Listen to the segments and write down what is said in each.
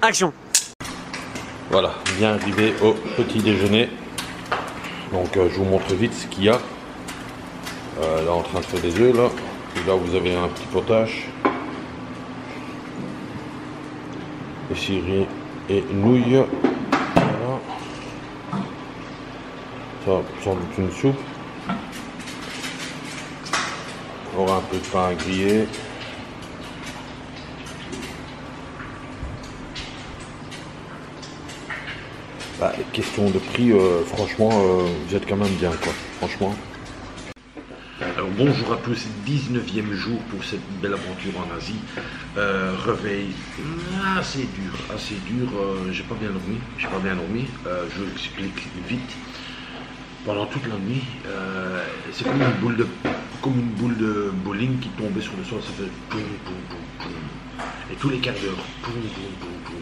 Action. Voilà, bien arrivé au petit déjeuner. Donc je vous montre vite ce qu'il y a. Là en train de faire des œufs là. Et là vous avez un petit potage. Échiré et nouilles. Voilà. Ça, sans doute une soupe. On aura un peu de pain à griller. Bah, question de prix, franchement, vous êtes quand même bien, quoi, franchement. Alors bonjour à tous, 19e jour pour cette belle aventure en Asie. Réveil assez dur, j'ai pas bien dormi, je vous explique vite. Pendant toute la nuit, c'est comme une boule de bowling qui tombait sur le sol, ça fait boum boum boum boum. Et tous les quarts d'heure, boum boum boum boum.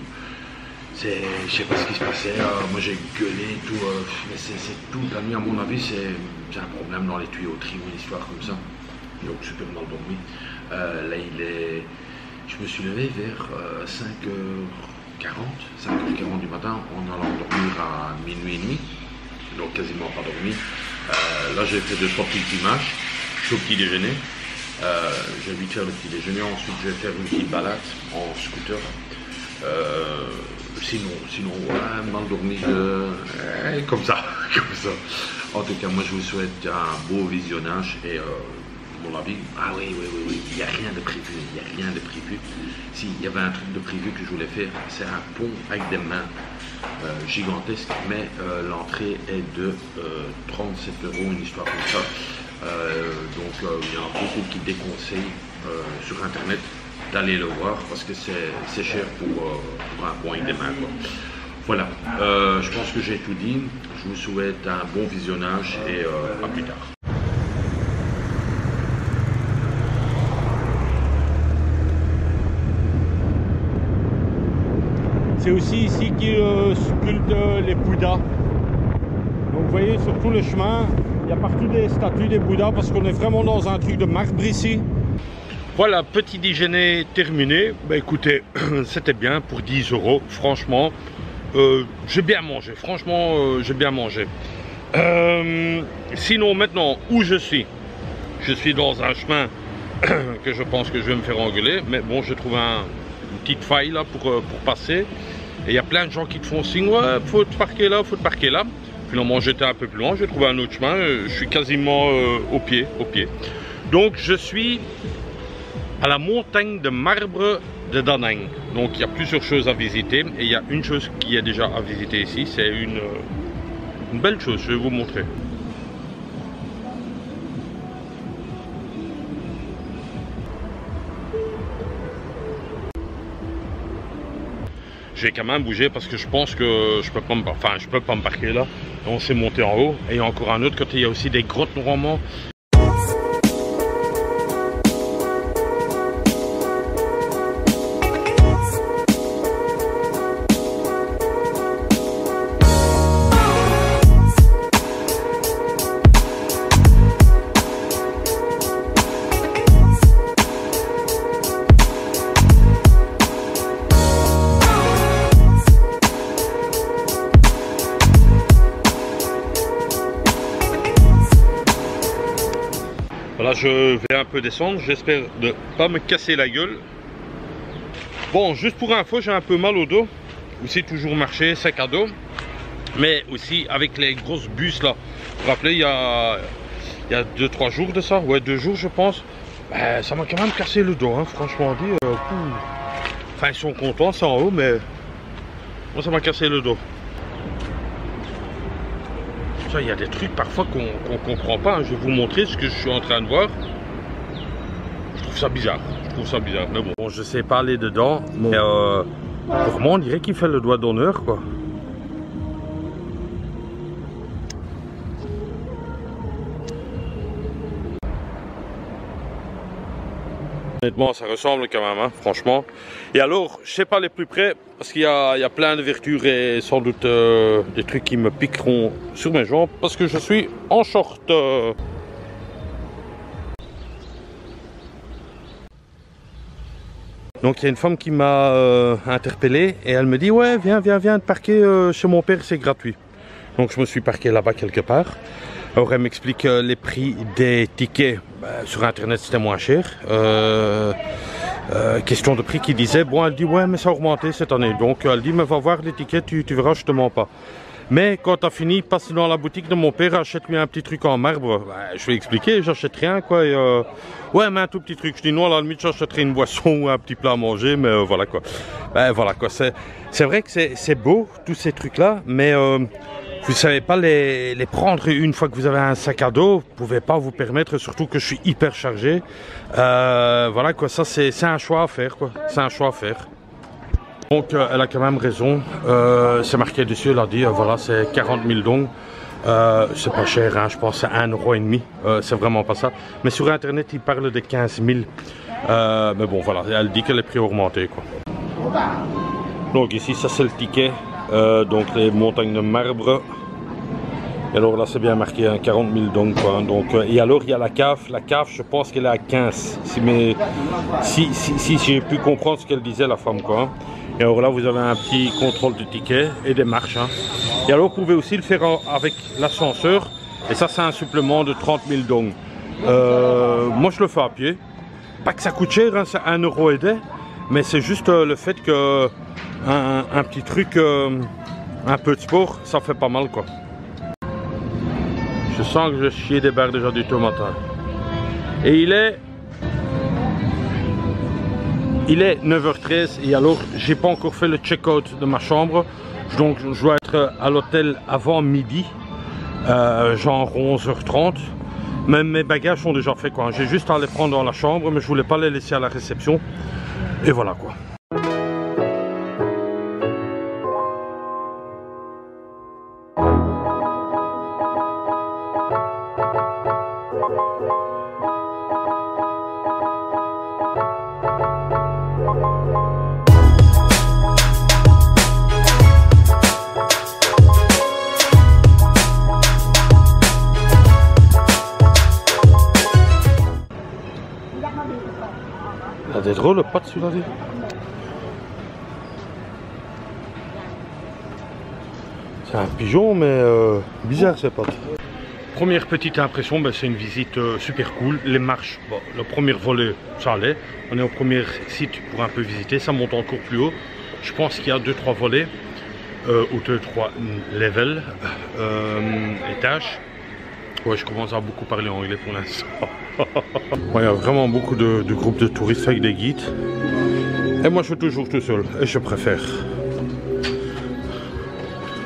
Je sais pas ce qui se passait, moi j'ai gueulé, tout, mais c'est toute la nuit à mon avis, c'est un problème dans les tuyauteries ou une histoire comme ça. Donc je suis super mal dormi. Là je me suis levé vers 5h40 du matin, en allant dormir à minuit et demi, donc quasiment pas dormi. Là j'ai fait 2-3 petites images, je suis au petit déjeuner. J'ai vite faire le petit déjeuner, ensuite je vais faire une petite balade en scooter. Sinon, ouais, mal dormi, comme ça. En tout cas, moi, je vous souhaite un beau visionnage et, mon avis, ah oui, il n'y a rien de prévu, Si, il y avait un truc de prévu que je voulais faire, c'est un pont avec des mains gigantesques, mais l'entrée est de 37 €, une histoire comme ça. Donc, il y en a beaucoup qui déconseillent sur Internet d'aller le voir parce que c'est cher pour un pont avec des mains, quoi. Voilà, je pense que j'ai tout dit. Je vous souhaite un bon visionnage et à plus tard. C'est aussi ici qu'ils sculptent les Bouddhas. Donc vous voyez sur tout le chemin, il y a partout des statues des Bouddhas parce qu'on est vraiment dans un truc de marbre ici. Voilà, petit déjeuner terminé. Bah écoutez, c'était bien pour 10 €, franchement. J'ai bien mangé, franchement, j'ai bien mangé. Sinon, maintenant, où je suis? Je suis dans un chemin que je pense que je vais me faire engueuler. Mais bon, j'ai trouvé une petite faille là pour passer. Et il y a plein de gens qui te font signe, ouais, faut te parquer là, faut te parquer là. Finalement, j'étais un peu plus loin, j'ai trouvé un autre chemin. Je suis quasiment au pied. Donc, je suis à la montagne de marbre de Da Nang. Donc il y a plusieurs choses à visiter et il y a une chose qui est déjà à visiter ici, c'est une belle chose, je vais vous montrer. Je vais quand même bouger parce que je pense que je peux pas me parquer là. On s'est monté en haut et il y a encore un autre côté, il y a aussi des grottes normalement. Voilà, je vais un peu descendre, j'espère ne pas me casser la gueule. Bon, juste pour info, j'ai un peu mal au dos. Aussi toujours marcher, sac à dos. Mais aussi avec les grosses bus là. Vous vous rappelez, il y a 2-3 jours de ça, ouais 2 jours je pense. Ben, ça m'a quand même cassé le dos, hein, franchement dit. Enfin, ils sont contents, c'est en haut, mais moi ça m'a cassé le dos. Il y a des trucs parfois qu'on comprend pas, hein. Je vais vous montrer ce que je suis en train de voir. Je trouve ça bizarre, mais bon, je sais pas aller dedans, mais pour moi on dirait qu'il fait le doigt d'honneur, quoi. Honnêtement, ça ressemble quand même, hein, franchement. Et alors, je sais pas les plus près, parce qu'il y a plein de vertus et sans doute des trucs qui me piqueront sur mes jambes, parce que je suis en short. Donc il y a une femme qui m'a interpellé et elle me dit ouais viens te parquer chez mon père, c'est gratuit. Donc je me suis parqué là-bas quelque part. Alors elle m'explique les prix des tickets sur internet c'était moins cher. Question de prix qui disait bon, elle dit ouais mais ça a augmenté cette année. Donc elle dit mais va voir les tickets, tu verras, je te mens pas. Mais quand tu as fini, passe dans la boutique de mon père, achète-lui un petit truc en marbre. Je vais expliquer, j'achète rien quoi. Et, ouais, mais un tout petit truc. Je dis non, à la limite, j'achèterai une boisson ou un petit plat à manger, mais voilà quoi. Voilà quoi. C'est vrai que c'est beau, tous ces trucs-là, mais vous savez pas les prendre une fois que vous avez un sac à dos. Vous pouvez pas vous permettre, surtout que je suis hyper chargé. Voilà quoi, ça c'est un choix à faire quoi. C'est un choix à faire. Donc elle a quand même raison, c'est marqué dessus, elle a dit voilà c'est 40 000 dong, c'est pas cher hein, je pense c'est 1,5 €, c'est vraiment pas ça. Mais sur internet il parle de 15 000, mais bon voilà, elle dit que les prix ont augmenté quoi. Donc ici ça c'est le ticket, donc les montagnes de marbre. Et alors là c'est bien marqué hein, 40 000 dong quoi. Donc, et alors il y a la cave je pense qu'elle est à 15, si j'ai pu comprendre ce qu'elle disait la femme quoi. Et alors là vous avez un petit contrôle de ticket et des marches hein. Et alors vous pouvez aussi le faire avec l'ascenseur. Et ça c'est un supplément de 30 000 dong. Moi je le fais à pied. Pas que ça coûte cher hein, c'est 1 € et des. Mais c'est juste le fait que un petit truc, un peu de sport, ça fait pas mal quoi. Je sens que je chie des barres déjà du tout matin. Et il est 9h13 et alors j'ai pas encore fait le check-out de ma chambre. Donc je dois être à l'hôtel avant midi, genre 11h30. Même mes bagages sont déjà faits quoi. J'ai juste à les prendre dans la chambre mais je voulais pas les laisser à la réception. Et voilà quoi. Il a des drôles de pattes celui-là. C'est un pigeon mais bizarre ces pattes. Première petite impression, ben, c'est une visite super cool. Les marches, bon, le premier volet ça allait. On est au premier site pour un peu visiter, ça monte encore plus haut. Je pense qu'il y a 2-3 volets ou 2-3 levels, étages. Ouais, je commence à beaucoup parler anglais pour l'instant. Ouais, il y a vraiment beaucoup de groupes de touristes avec des guides. Et moi je suis toujours tout seul et je préfère.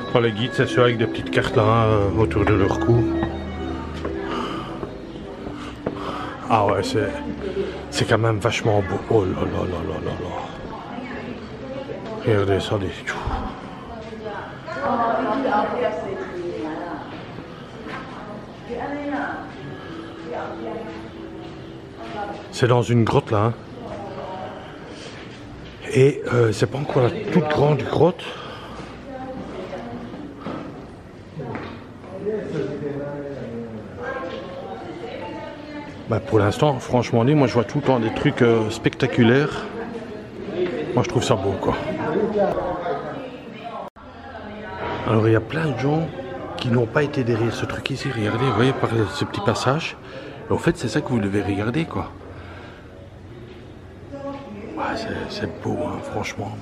Enfin, les guides c'est ceux avec des petites cartes là autour de leur cou. Ah ouais, c'est quand même vachement beau. Oh là là là là là là. Regardez ça, des... C'est dans une grotte là. Hein. Et c'est pas encore la toute grande grotte. Bah pour l'instant, franchement dit, moi je vois tout le temps des trucs spectaculaires. Moi je trouve ça beau quoi. Alors il y a plein de gens qui n'ont pas été derrière ce truc ici. Regardez, vous voyez par ce petit passage. Et en fait c'est ça que vous devez regarder quoi. Ouais, c'est beau hein, franchement.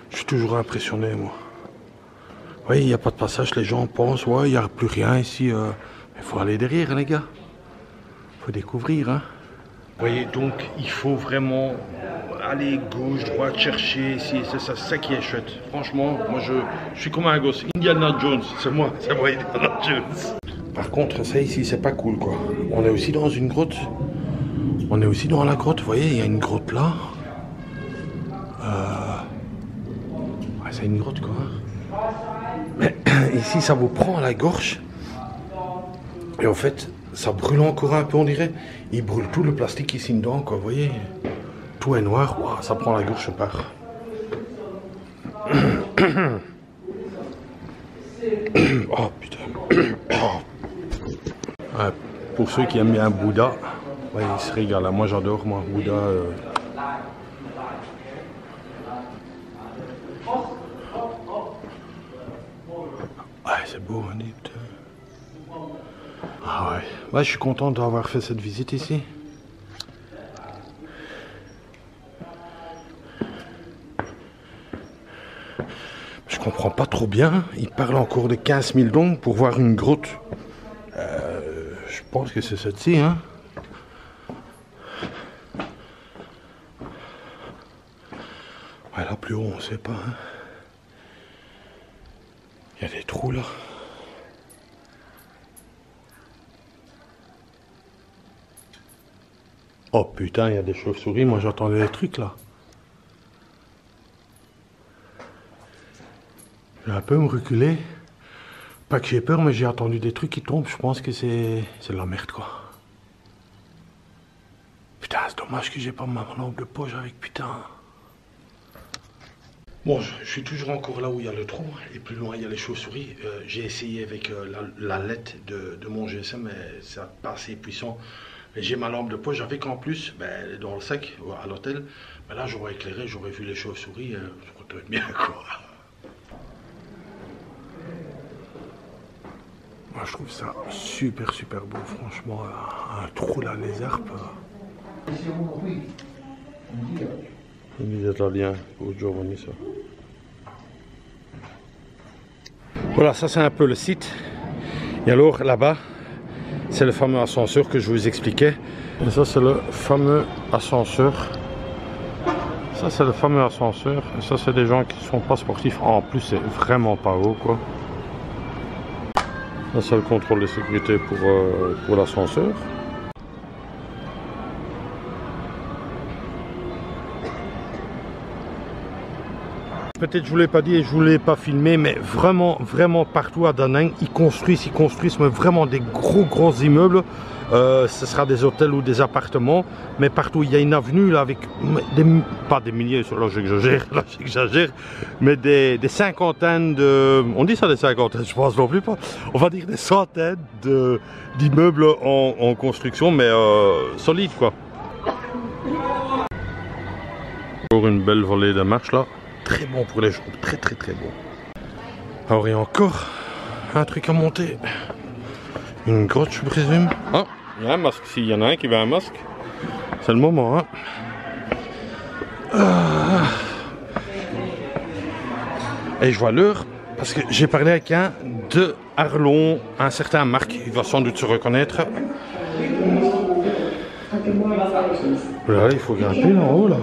Je suis toujours impressionné moi. Vous voyez, il n'y a pas de passage, les gens pensent, ouais, il n'y a plus rien ici. Il faut aller derrière hein, les gars. Il faut découvrir hein. Vous voyez, donc il faut vraiment aller gauche, droite, chercher ici, c'est ça qui est chouette. Franchement, moi je suis comme un gosse. Indiana Jones, c'est moi Indiana Jones. Par contre, ça ici, c'est pas cool quoi. On est aussi dans une grotte. On est aussi dans la grotte, vous voyez, il y a une grotte là. Ouais, c'est une grotte quoi. Mais ici, ça vous prend à la gorge. Et en fait, ça brûle encore un peu, on dirait. Il brûle tout le plastique ici dedans, quoi, vous voyez. Tout est noir, wow, ça prend la gorge, je pars. Oh putain. Ouais, pour ceux qui aiment bien Bouddha, ouais, ils se régalent. Moi j'adore, moi, Bouddha, Ouais, c'est beau, hein, putain. Ah ouais. Ouais, je suis content d'avoir fait cette visite ici. Je comprends pas trop bien. Il parle encore de 15 000 dong pour voir une grotte. Je pense que c'est celle-ci, hein. Ouais, là plus haut, on sait pas, hein. Il y a des trous là. Oh putain, il y a des chauves-souris. Moi j'entendais des trucs là. J'ai un peu me reculer. Pas que j'ai peur, mais j'ai entendu des trucs qui tombent. Je pense que c'est de la merde quoi. Putain, c'est dommage que j'ai pas ma lampe de poche avec, putain. Bon, je suis toujours encore là où il y a le trou, et plus loin il y a les chauves-souris. J'ai essayé avec la LED de mon GSM, mais c'est pas assez puissant. J'ai ma lampe de poche avec en plus, ben, dans le sac, à l'hôtel. Mais là j'aurais éclairé, j'aurais vu les chauves-souris, ça aurait été bien quoi. Moi je trouve ça super super beau, franchement, un trou là, les arbres. Les Italiens, aujourd'hui ça. Voilà, ça c'est un peu le site. Et alors là-bas, c'est le fameux ascenseur que je vous expliquais. Et ça c'est le fameux ascenseur. Ça c'est le fameux ascenseur. Et ça c'est des gens qui sont pas sportifs. En plus c'est vraiment pas haut quoi. Ça c'est le contrôle de sécurité pour l'ascenseur. Peut-être je vous l'ai pas dit et je vous l'ai pas filmé, mais vraiment partout à Da Nang, ils construisent mais vraiment des gros immeubles. Ce sera des hôtels ou des appartements, mais partout il y a une avenue là avec pas des milliers, là j'exagère, mais des cinquantaines de, on dit ça des cinquantaines, je pense non plus pas, on va dire des centaines d'immeubles en construction, mais solides quoi. Encore une belle volée de marche là. Très bon pour les jambes, très bon. Alors il y a encore un truc à monter. Une grotte je présume. Ah, il y a un masque, s'il y en a un qui veut un masque, c'est le moment. Hein. Et je vois l'heure, parce que j'ai parlé avec un de Arlon, un certain Marc, il va sans doute se reconnaître. Là, il faut grimper là en haut là.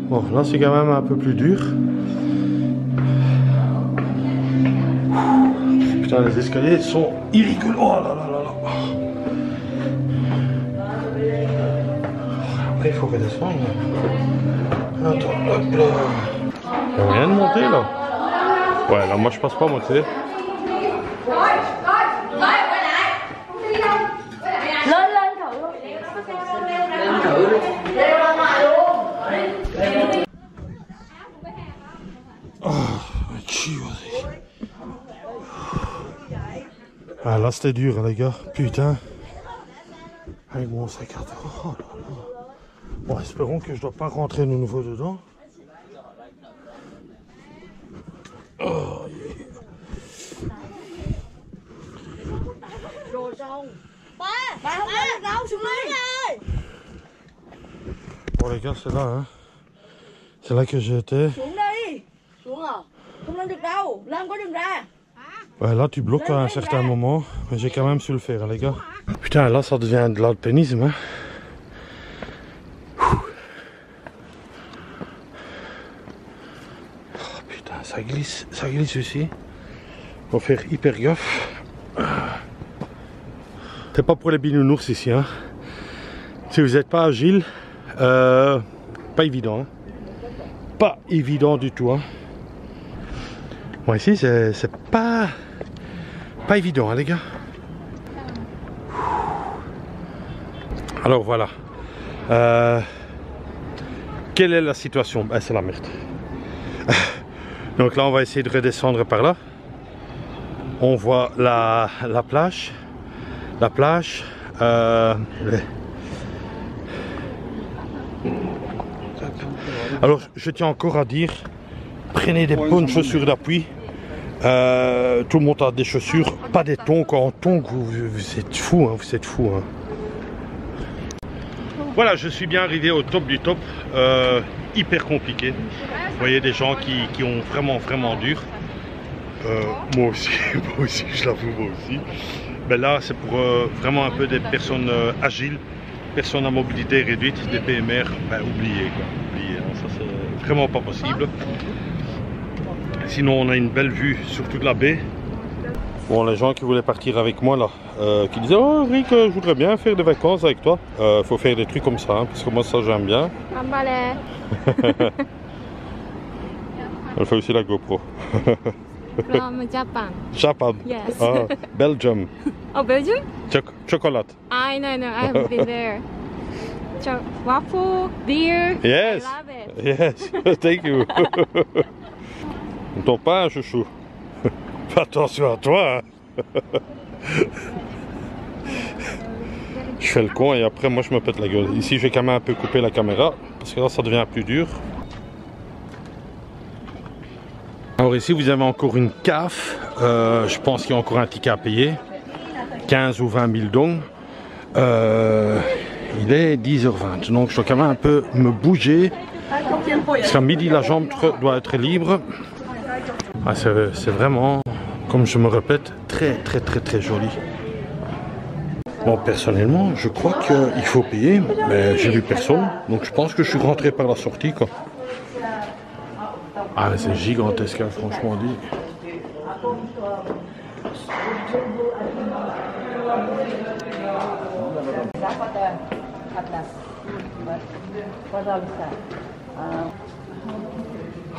Bon, là c'est quand même un peu plus dur. Putain, les escaliers sont ridicules. Oh là là là là. Après, il faut redescendre. Attends, hop là. Il n'y a rien de monter là. Ouais, là moi je passe pas moi, tu sais. Ah là c'était dur les gars, putain. Avec mon sac à dos. Oh là là. Bon, espérons que je dois pas rentrer de nouveau dedans. Oh, yeah. Bon les gars, c'est là hein. C'est là que j'étais. Ouais, là tu bloques à un certain moment, mais j'ai quand même su le faire hein, les gars. Putain, là ça devient de l'alpinisme hein. Oh, putain, ça glisse ici. Faut faire hyper gaffe. C'est pas pour les binounours ici hein. Si vous n'êtes pas agile, pas évident hein. Pas évident du tout hein. Bon ici c'est pas évident hein, les gars. Quelle est la situation? Ben, c'est la merde. Donc là, on va essayer de redescendre par là. On voit la plage. La plage. Alors, je tiens encore à dire, prenez des bonnes chaussures d'appui. Tout le monde a des chaussures, pas des tongs. En tongs, vous êtes fous, hein, vous êtes fous. Hein. Voilà, je suis bien arrivé au top du top. Hyper compliqué. Vous voyez des gens qui ont vraiment dur. Moi aussi, je l'avoue, moi aussi. Mais là, c'est pour vraiment un peu des personnes agiles, personnes à mobilité réduite, des PMR. Ben, oubliez quoi, oubliez. Hein, ça, c'est vraiment pas possible. Sinon, on a une belle vue sur toute la baie. Bon, les gens qui voulaient partir avec moi là, qui disaient oh Rick, je voudrais bien faire des vacances avec toi. Faut faire des trucs comme ça, hein, parce que moi ça j'aime bien. Elle fait aussi la GoPro. From Japan. Japan. Yes. Ah, Belgium. Oh, Belgium? Chocolate. I know, I haven't been there. Waffle, beer. Yes. I love it. Yes. Thank you. Ton pain, chouchou. Fais attention à toi. Hein. Je fais le con et après moi je me pète la gueule. Ici je vais quand même un peu couper la caméra parce que là ça devient plus dur. Alors ici vous avez encore une CAF. Je pense qu'il y a encore un ticket à payer. 15 ou 20 000 dong. Il est 10h20 donc je dois quand même un peu me bouger. Parce qu'à midi la jambe doit être libre. Ah, c'est vraiment, comme je me répète, très joli. Bon, personnellement, je crois qu'il faut payer, mais j'ai vu personne, donc je pense que je suis rentré par la sortie, quoi. Ah, c'est gigantesque, hein, franchement dit.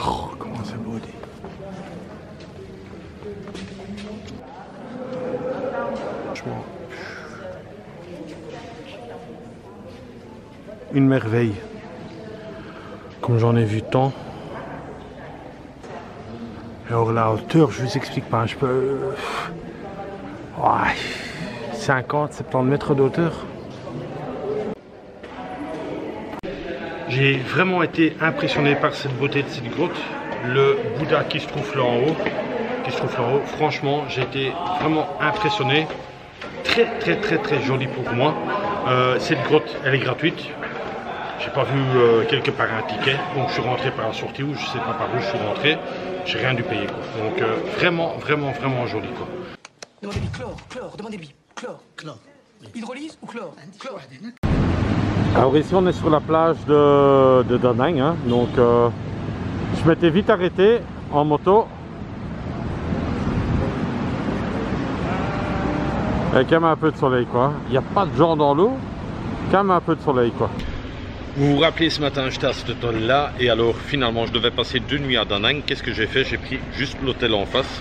Oh, comment c'est beau dit. Franchement, une merveille. Comme j'en ai vu tant. Alors la hauteur, je vous explique pas, je peux... Ouais, 50-70 mètres de hauteur. J'ai vraiment été impressionné par cette beauté de cette grotte. Le Bouddha qui se trouve là en haut. Franchement, j'ai été vraiment impressionné. Très joli pour moi. Cette grotte, elle est gratuite. J'ai pas vu quelque part un ticket, donc je suis rentré par la sortie ou je sais pas par où je suis rentré. J'ai rien dû payer quoi. Donc vraiment joli quoi. Demandez-lui chlore, demandez-lui chlore. Hydrolyse ou chlore? Alors ici on est sur la plage de Da Nang, hein. Donc je m'étais vite arrêté en moto. Il y a quand même un peu de soleil quoi. Il n'y a pas de gens dans l'eau, quand même un peu de soleil quoi. Vous vous rappelez ce matin j'étais à cet hôtel là et alors finalement je devais passer 2 nuits à Da Nang. Qu'est-ce que j'ai fait? J'ai pris juste l'hôtel en face.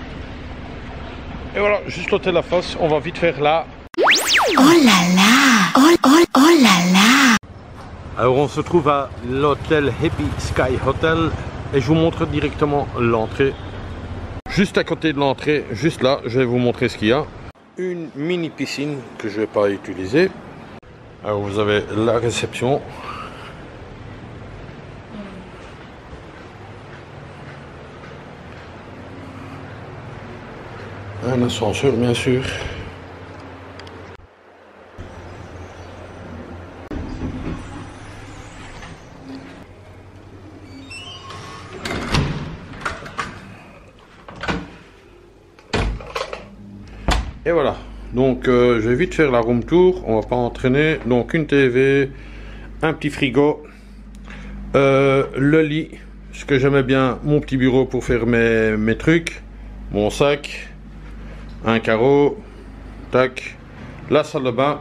Et voilà, juste l'hôtel en face, on va vite faire là. Oh là là, oh là là. Alors on se trouve à l'hôtel Happy Sky Hotel et je vous montre directement l'entrée. Juste à côté de l'entrée, juste là, je vais vous montrer ce qu'il y a. Une mini piscine que je ne vais pas utiliser. Alors vous avez la réception. Un ascenseur bien sûr. Et voilà, donc je vais vite faire la room tour, on va pas entraîner. Donc une TV, un petit frigo, le lit, ce que j'aimais bien, mon petit bureau pour faire mes trucs, mon sac, un carreau, tac, la salle de bain,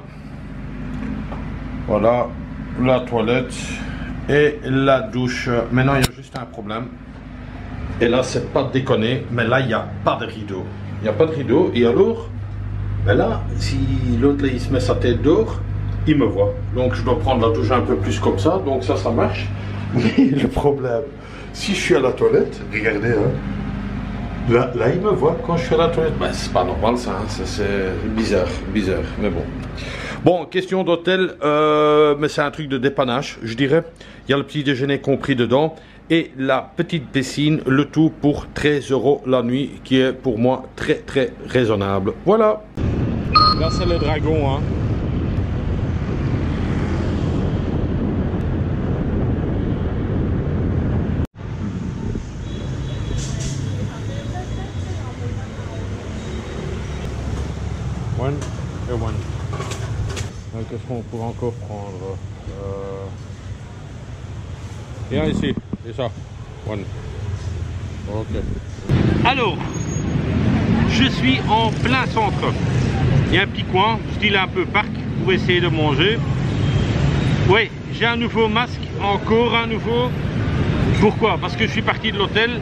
voilà, la toilette et la douche. Maintenant il y a juste un problème, et là c'est pas déconner, mais là il n'y a pas de rideau. Il n'y a pas de rideau, et alors ben là, si l'autre il se met sa tête dehors, il me voit. Donc je dois prendre la douche un peu plus comme ça, donc ça marche. Mais le problème, si je suis à la toilette, regardez, hein, là il me voit quand je suis à la toilette. Ben, c'est pas normal ça, hein. C'est bizarre, mais bon. Bon, question d'hôtel, mais c'est un truc de dépannage, je dirais. Il y a le petit déjeuner compris dedans et la petite piscine, le tout pour 13 € la nuit, qui est pour moi très très raisonnable. Voilà. Là c'est le dragon, hein. One et one. Qu'est-ce qu'on pourrait encore prendre? Viens ici, c'est ça. One. Ok. Alors, je suis en plein centre. Il y a un petit coin, style un peu parc, pour essayer de manger. Oui, j'ai un nouveau masque, encore un nouveau. Pourquoi? Parce que je suis parti de l'hôtel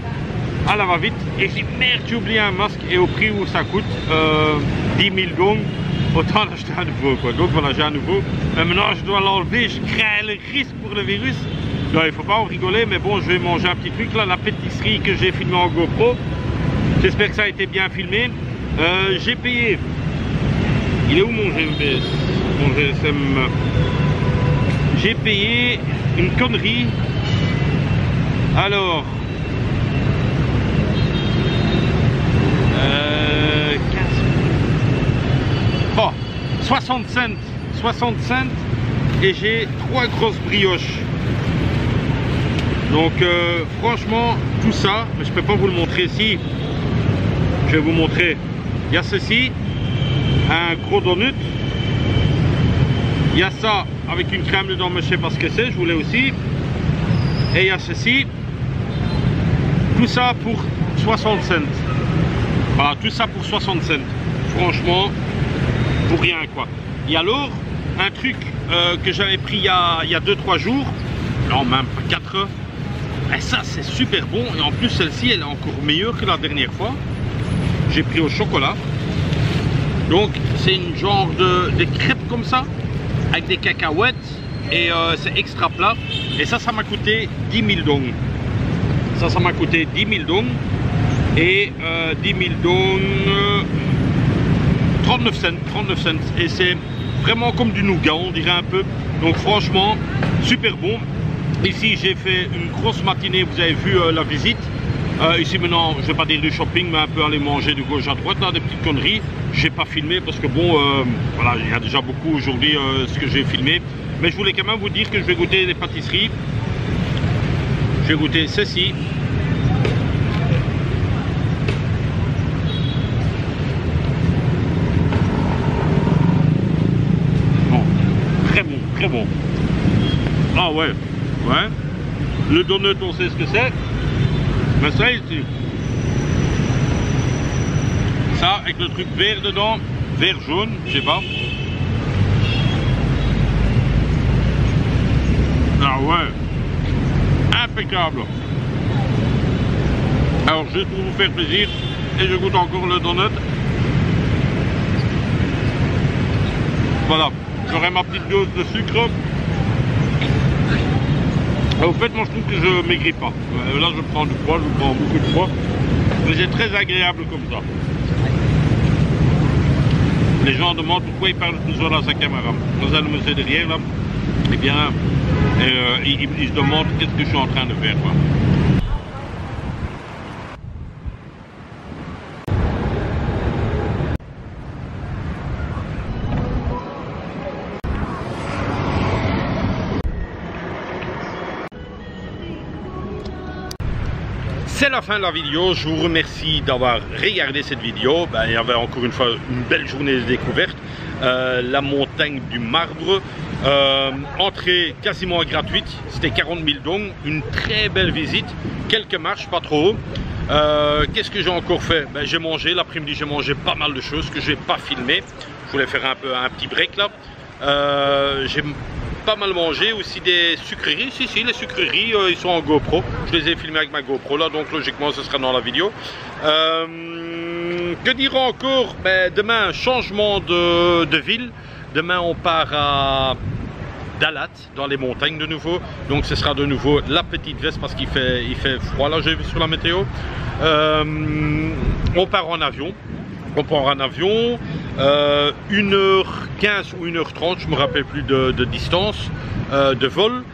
à la va-vite et j'ai dit merde, j'ai oublié un masque, et au prix où ça coûte 10 000 dong, autant l'acheter à nouveau quoi. Donc voilà, j'ai un nouveau. Mais maintenant je dois l'enlever, je crains le risque pour le virus. Non, il faut pas en rigoler, mais bon, je vais manger un petit truc là, la pâtisserie que j'ai filmé en GoPro. J'espère que ça a été bien filmé. J'ai payé. Il est où mon GPS? Mon GSM. J'ai payé une connerie. Alors. 60 cents. 60 cents. Et j'ai 3 grosses brioches. Donc franchement, tout ça, mais je peux pas vous le montrer ici. Je vais vous montrer. Il y a ceci, un gros donut. Il y a ça avec une crème dedans, mais je sais pas ce que c'est, je voulais aussi. Et il y a ceci. Tout ça pour 60 cents. Voilà, tout ça pour 60 cents. Franchement, pour rien quoi. Et alors, un truc que j'avais pris il y a 2-3 jours, non même pas 4 heures. Et ça c'est super bon, et en plus celle-ci elle est encore meilleure que la dernière fois. J'ai pris au chocolat. Donc c'est une genre de crêpes comme ça, avec des cacahuètes, et c'est extra plat. Et ça m'a coûté 10 000 dong. Ça m'a coûté 10 000 dong. Et 10 000 dong, 39 cents. Et c'est vraiment comme du nougat, on dirait un peu. Donc franchement, super bon. Ici j'ai fait une grosse matinée, vous avez vu la visite. Ici maintenant, je vais pas dire du shopping, mais un peu aller manger de gauche à droite, là, des petites conneries. J'ai pas filmé parce que bon, voilà, il y a déjà beaucoup aujourd'hui ce que j'ai filmé. Mais je voulais quand même vous dire que je vais goûter des pâtisseries. Je vais goûter ceci. Bon, très bon, très bon. Ah ouais. Ouais, le donut on sait ce que c'est, mais ça ici, ça avec le truc vert dedans, vert jaune, je sais pas. Ah ouais, impeccable. Alors juste pour vous faire plaisir, et je goûte encore le donut. Voilà, j'aurai ma petite dose de sucre. Au fait, moi je trouve que je maigris pas. Là je prends du poids, je prends beaucoup de poids. Mais c'est très agréable comme ça. Les gens demandent pourquoi il parle tout seul à sa caméra. Dans un monsieur derrière là, eh bien, il se demande qu'est-ce que je suis en train de faire quoi. C'est la fin de la vidéo, je vous remercie d'avoir regardé cette vidéo. Il y avait encore une fois une belle journée de découverte. La montagne du marbre, entrée quasiment gratuite, c'était 40 000 dong, une très belle visite, quelques marches, pas trop haut. Qu'est-ce que j'ai encore fait? J'ai mangé, l'après-midi j'ai mangé pas mal de choses que je n'ai pas filmé. Je voulais faire un petit break là. J'ai pas mal mangé, aussi des sucreries. Si, les sucreries ils sont en GoPro, je les ai filmés avec ma GoPro là, donc logiquement ce sera dans la vidéo. Que dire encore? Demain changement de ville, demain on part à Dalat, dans les montagnes de nouveau. Donc ce sera de nouveau la petite veste parce qu'il fait froid là, j'ai vu sur la météo. On part en avion. On part en avion, 1h15 ou 1h30, je ne me rappelle plus de distance de vol.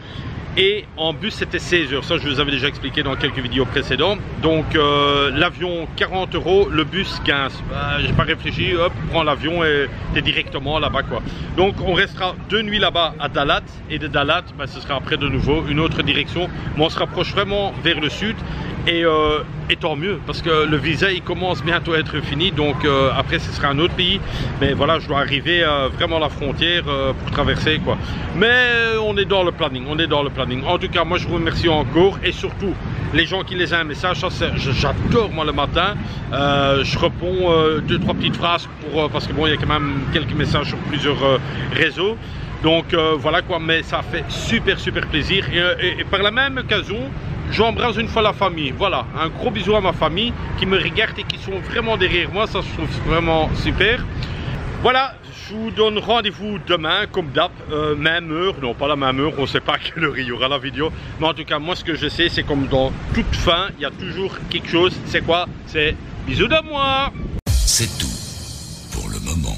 Et en bus c'était 16 heures, ça je vous avais déjà expliqué dans quelques vidéos précédentes. Donc l'avion 40 €, le bus 15. J'ai pas réfléchi, hop, prends l'avion et t'es directement là-bas quoi. Donc on restera 2 nuits là-bas à Dalat, et de Dalat ce sera après de nouveau une autre direction. Mais on se rapproche vraiment vers le sud. Et tant mieux parce que le visa il commence bientôt à être fini, donc après ce sera un autre pays, mais voilà, je dois arriver vraiment à la frontière pour traverser quoi. Mais on est dans le planning, En tout cas, moi je vous remercie encore, et surtout les gens qui laissent un message, j'adore moi le matin. Je réponds 2-3 petites phrases parce que bon, il y a quand même quelques messages sur plusieurs réseaux. Donc voilà quoi, mais ça fait super plaisir, et par la même occasion j'embrasse une fois la famille. Voilà, un gros bisou à ma famille qui me regarde et qui sont vraiment derrière moi, ça je trouve vraiment super. Voilà, je vous donne rendez-vous demain comme d'hab, même heure, non pas la même heure, on ne sait pas à quelle heure il y aura la vidéo, mais en tout cas moi ce que je sais, c'est comme dans toute fin, il y a toujours quelque chose. C'est quoi? C'est bisous de moi. C'est tout pour le moment.